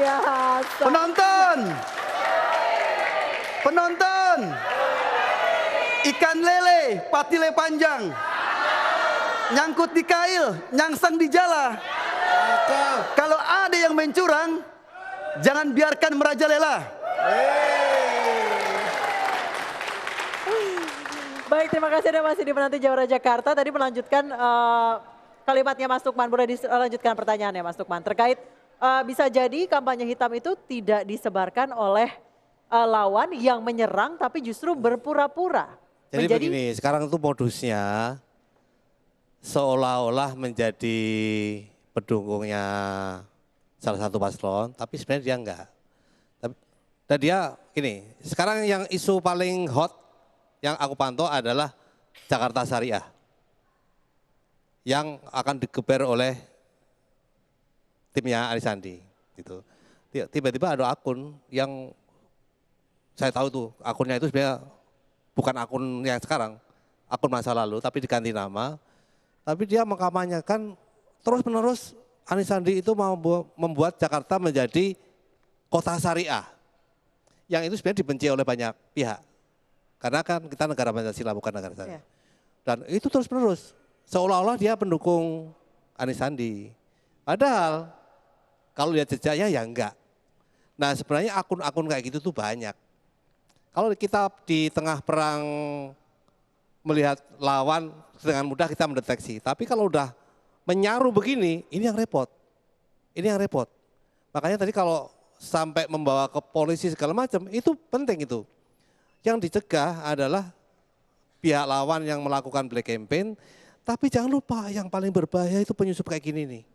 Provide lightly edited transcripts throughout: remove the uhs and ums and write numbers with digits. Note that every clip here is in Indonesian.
biasa. Penonton. Penonton. Ikan lele, patile panjang. Nyangkut di kail, nyangsang di jala. Kalau ada yang main curang, jangan biarkan merajalela. Baik, terima kasih Anda masih di Menanti Jawara Jakarta. Tadi melanjutkan kalimatnya Mas Lukman. Boleh dilanjutkan pertanyaannya Mas Lukman. Terkait bisa jadi kampanye hitam itu tidak disebarkan oleh lawan yang menyerang tapi justru berpura-pura. Jadi begini, sekarang itu modusnya seolah-olah menjadi pendukungnya salah satu paslon, tapi sebenarnya dia enggak. Dan dia gini, sekarang yang isu paling hot yang aku pantau adalah Jakarta Syariah. Yang akan digeber oleh timnya Anies Sandi. Gitu. Tiba-tiba ada akun yang saya tahu tuh, akunnya itu sebenarnya bukan akun yang sekarang, akun masa lalu, tapi diganti nama. Tapi dia mengkampanyekan terus-menerus Anies Sandi itu mau membuat Jakarta menjadi kota syariah. Yang itu sebenarnya dibenci oleh banyak pihak. Karena kan kita negara Pancasila bukan negara syariah. Dan itu terus-menerus, seolah-olah dia pendukung Anies Sandi. Padahal kalau lihat jejaknya ya enggak. Nah sebenarnya akun-akun kayak gitu tuh banyak. Kalau kita di tengah perang melihat lawan dengan mudah kita mendeteksi. Tapi kalau udah menyaru begini, ini yang repot. Ini yang repot. Makanya tadi kalau sampai membawa ke polisi segala macam, itu penting itu. Yang dicegah adalah pihak lawan yang melakukan black campaign. Tapi jangan lupa yang paling berbahaya itu penyusup kayak gini nih.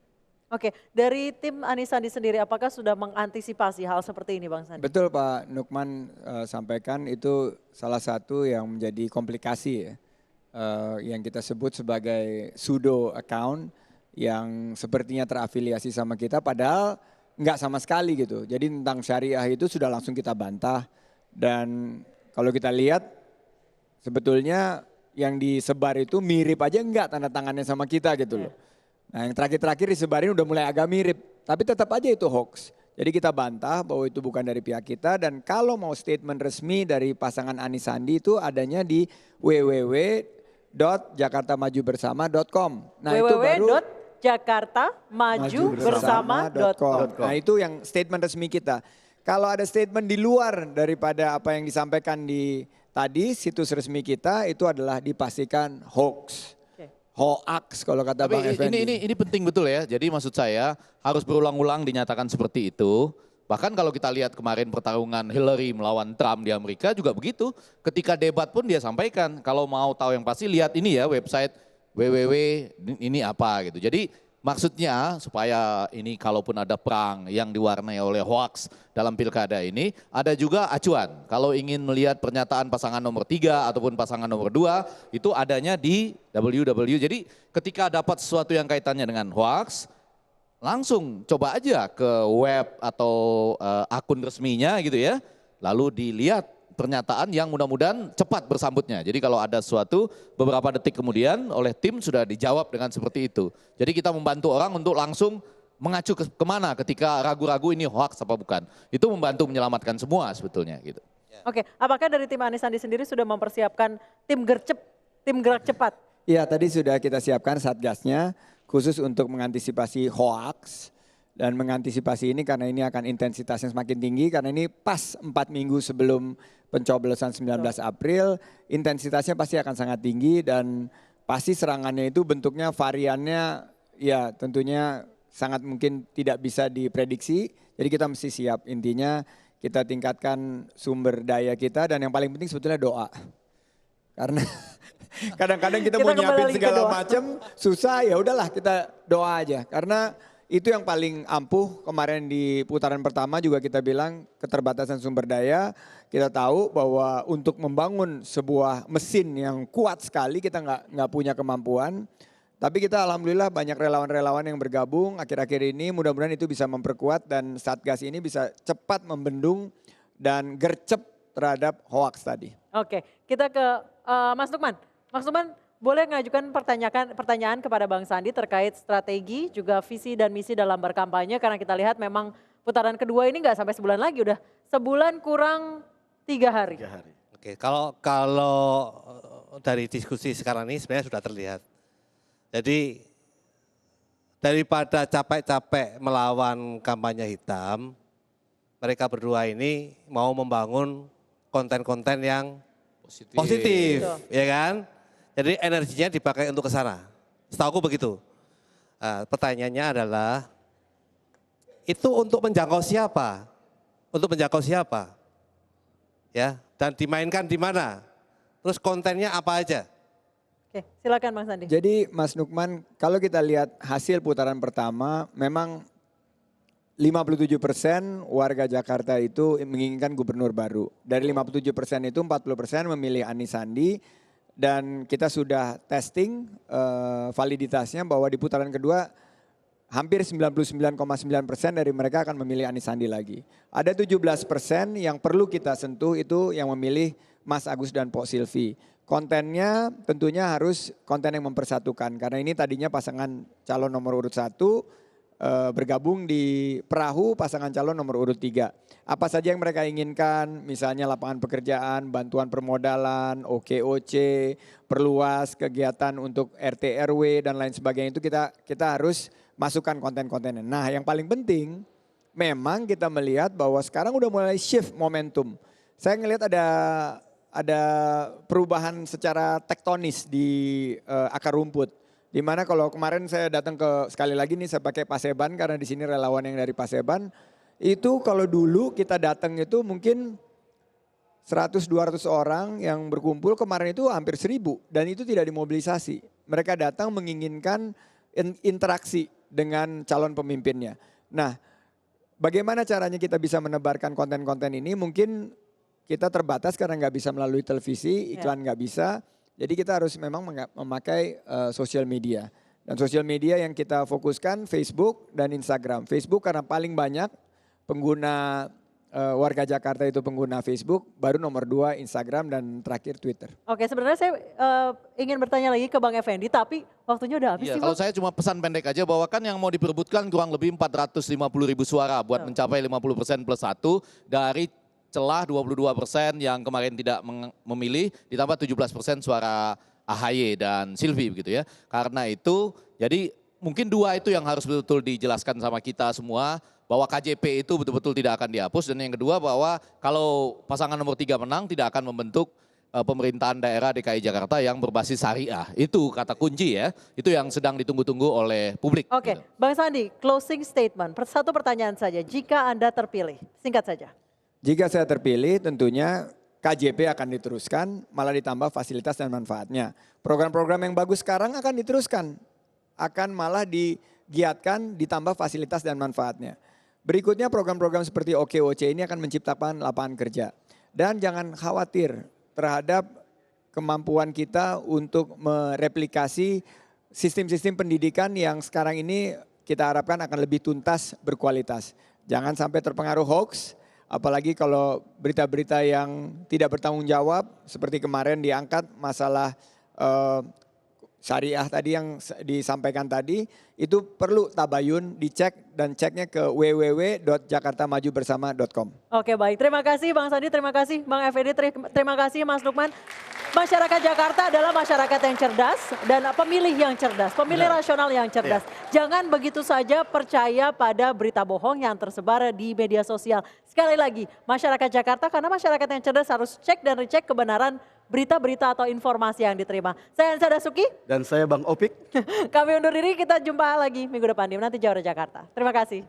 Oke, dari tim Anies Sandi sendiri apakah sudah mengantisipasi hal seperti ini Bang Sandi? Betul Pak Nukman sampaikan itu salah satu yang menjadi komplikasi ya. Yang kita sebut sebagai pseudo account yang sepertinya terafiliasi sama kita padahal enggak sama sekali gitu. Jadi tentang syariah itu sudah langsung kita bantah dan kalau kita lihat sebetulnya yang disebar itu mirip aja enggak tanda tangannya sama kita gitu loh. Nah yang terakhir-terakhir disebarin udah mulai agak mirip, tapi tetap aja itu hoax. Jadi kita bantah bahwa itu bukan dari pihak kita dan kalau mau statement resmi dari pasangan Anies Sandi itu adanya di www.jakartamajubersama.com. Nah itu baru www.jakartamajubersama.com. Nah itu yang statement resmi kita. Kalau ada statement di luar daripada apa yang disampaikan di tadi situs resmi kita itu adalah dipastikan hoax. Hoax kalau kata Bang Effendi. Ini penting betul ya. Jadi maksud saya harus berulang-ulang dinyatakan seperti itu. Bahkan kalau kita lihat kemarin pertarungan Hillary melawan Trump di Amerika juga begitu. Ketika debat pun dia sampaikan kalau mau tahu yang pasti lihat ini ya website www ini apa gitu. Jadi maksudnya supaya ini kalaupun ada perang yang diwarnai oleh hoax dalam pilkada ini, ada juga acuan. Kalau ingin melihat pernyataan pasangan nomor 3 ataupun pasangan nomor 2, itu adanya di www. Jadi ketika dapat sesuatu yang kaitannya dengan hoax, langsung coba aja ke web atau akun resminya gitu ya. Lalu dilihat pernyataan yang mudah-mudahan cepat bersambutnya. Jadi kalau ada sesuatu beberapa detik kemudian oleh tim sudah dijawab dengan seperti itu. Jadi kita membantu orang untuk langsung mengacu kemana ketika ragu-ragu ini hoax apa bukan. Itu membantu menyelamatkan semua sebetulnya gitu. Oke, apakah dari tim Anies Sandi sendiri sudah mempersiapkan tim gerak cepat? Iya tadi sudah kita siapkan satgasnya khusus untuk mengantisipasi hoax. Dan mengantisipasi ini karena ini akan intensitasnya semakin tinggi karena ini pas 4 minggu sebelum pencoblosan 19 April intensitasnya pasti akan sangat tinggi dan pasti serangannya itu bentuknya variannya ya tentunya sangat mungkin tidak bisa diprediksi. Jadi kita mesti siap intinya kita tingkatkan sumber daya kita dan yang paling penting sebetulnya doa. Karena kadang-kadang kita mau nyiapin segala macam susah ya udahlah kita doa aja karena itu yang paling ampuh kemarin di putaran pertama juga kita bilang keterbatasan sumber daya. Kita tahu bahwa untuk membangun sebuah mesin yang kuat sekali kita nggak punya kemampuan. Tapi kita alhamdulillah banyak relawan-relawan yang bergabung akhir-akhir ini mudah-mudahan itu bisa memperkuat dan Satgas ini bisa cepat membendung dan gercep terhadap hoax tadi. Oke, kita ke Mas Lukman. Mas Lukman, boleh mengajukan pertanyaan kepada Bang Sandi terkait strategi juga visi dan misi dalam berkampanye karena kita lihat memang putaran kedua ini nggak sampai sebulan lagi, udah sebulan kurang 3 hari. 3 hari. Oke, kalau dari diskusi sekarang ini sebenarnya sudah terlihat. Jadi daripada capek-capek melawan kampanye hitam, mereka berdua ini mau membangun konten-konten yang positif, Betul. ya kan? Jadi energinya dipakai untuk ke sana. Setahuku begitu. Nah, pertanyaannya adalah, itu untuk menjangkau siapa? Untuk menjangkau siapa? Ya, dan dimainkan di mana? Terus kontennya apa aja? Oke, silakan Bang Sandi. Jadi Mas Nukman, kalau kita lihat hasil putaran pertama, memang 57% warga Jakarta itu menginginkan gubernur baru. Dari 57% itu 40% memilih Anies Sandi, dan kita sudah testing validitasnya bahwa di putaran kedua hampir 99,9% dari mereka akan memilih Anies Sandi lagi. Ada 17% yang perlu kita sentuh, itu yang memilih Mas Agus dan Pok Silvi. Kontennya tentunya harus konten yang mempersatukan, karena ini tadinya pasangan calon nomor urut 1 bergabung di perahu pasangan calon nomor urut 3. Apa saja yang mereka inginkan, misalnya lapangan pekerjaan, bantuan permodalan, OKOC, perluas kegiatan untuk RT RW dan lain sebagainya, itu kita harus masukkan konten-kontennya. Nah, yang paling penting memang kita melihat bahwa sekarang udah mulai shift momentum. Saya ngelihat ada perubahan secara tektonis di akar rumput. Dimana kalau kemarin saya datang sekali lagi nih saya pakai Paseban karena di sini relawan yang dari Paseban. Itu kalau dulu kita datang itu mungkin 100-200 orang yang berkumpul, kemarin itu hampir 1000 dan itu tidak dimobilisasi. Mereka datang menginginkan interaksi dengan calon pemimpinnya. Nah, bagaimana caranya kita bisa menebarkan konten-konten ini? Mungkin kita terbatas karena nggak bisa melalui televisi, iklan nggak bisa. Jadi kita harus memang memakai sosial media. Dan sosial media yang kita fokuskan Facebook dan Instagram. Facebook karena paling banyak pengguna warga Jakarta itu pengguna Facebook, baru nomor 2 Instagram dan terakhir Twitter. Oke, sebenarnya saya ingin bertanya lagi ke Bang Effendi, tapi waktunya udah habis Iya, sih kalau Bang. saya cuma pesan pendek aja bahwa kan yang mau diperebutkan kurang lebih 450.000 suara buat mencapai 50% plus 1 dari celah 22% yang kemarin tidak memilih, ditambah 17% suara AHY dan Silvi begitu ya. Karena itu, jadi mungkin 2 itu yang harus betul-betul dijelaskan sama kita semua, bahwa KJP itu betul-betul tidak akan dihapus. Dan yang kedua bahwa kalau pasangan nomor 3 menang tidak akan membentuk pemerintahan daerah DKI Jakarta yang berbasis syariah. Itu kata kunci ya, itu yang sedang ditunggu-tunggu oleh publik. Oke, gitu. Bang Sandi, closing statement. Satu pertanyaan saja, jika Anda terpilih, singkat saja. Jika saya terpilih tentunya KJP akan diteruskan, malah ditambah fasilitas dan manfaatnya. Program-program yang bagus sekarang akan diteruskan, akan malah digiatkan, ditambah fasilitas dan manfaatnya. Berikutnya program-program seperti OKOC ini akan menciptakan lapangan kerja. Dan jangan khawatir terhadap kemampuan kita untuk mereplikasi sistem-sistem pendidikan yang sekarang ini kita harapkan akan lebih tuntas, berkualitas. Jangan sampai terpengaruh hoax, apalagi kalau berita-berita yang tidak bertanggung jawab, seperti kemarin diangkat masalah syariah tadi yang disampaikan tadi, itu perlu tabayun, dicek dan ceknya ke www.jakartamajubersama.com. Oke baik, terima kasih Bang Sandi, terima kasih Bang Effendi, terima kasih Mas Lukman. Masyarakat Jakarta adalah masyarakat yang cerdas dan pemilih yang cerdas, pemilih rasional yang cerdas. Jangan begitu saja percaya pada berita bohong yang tersebar di media sosial. Sekali lagi, masyarakat Jakarta karena masyarakat yang cerdas harus cek dan recek kebenaran berita-berita atau informasi yang diterima. Saya Hansa Dasuki. Dan saya Bang Opik. Kami undur diri, kita jumpa lagi minggu depan di Menanti Jawara Jakarta. Terima kasih.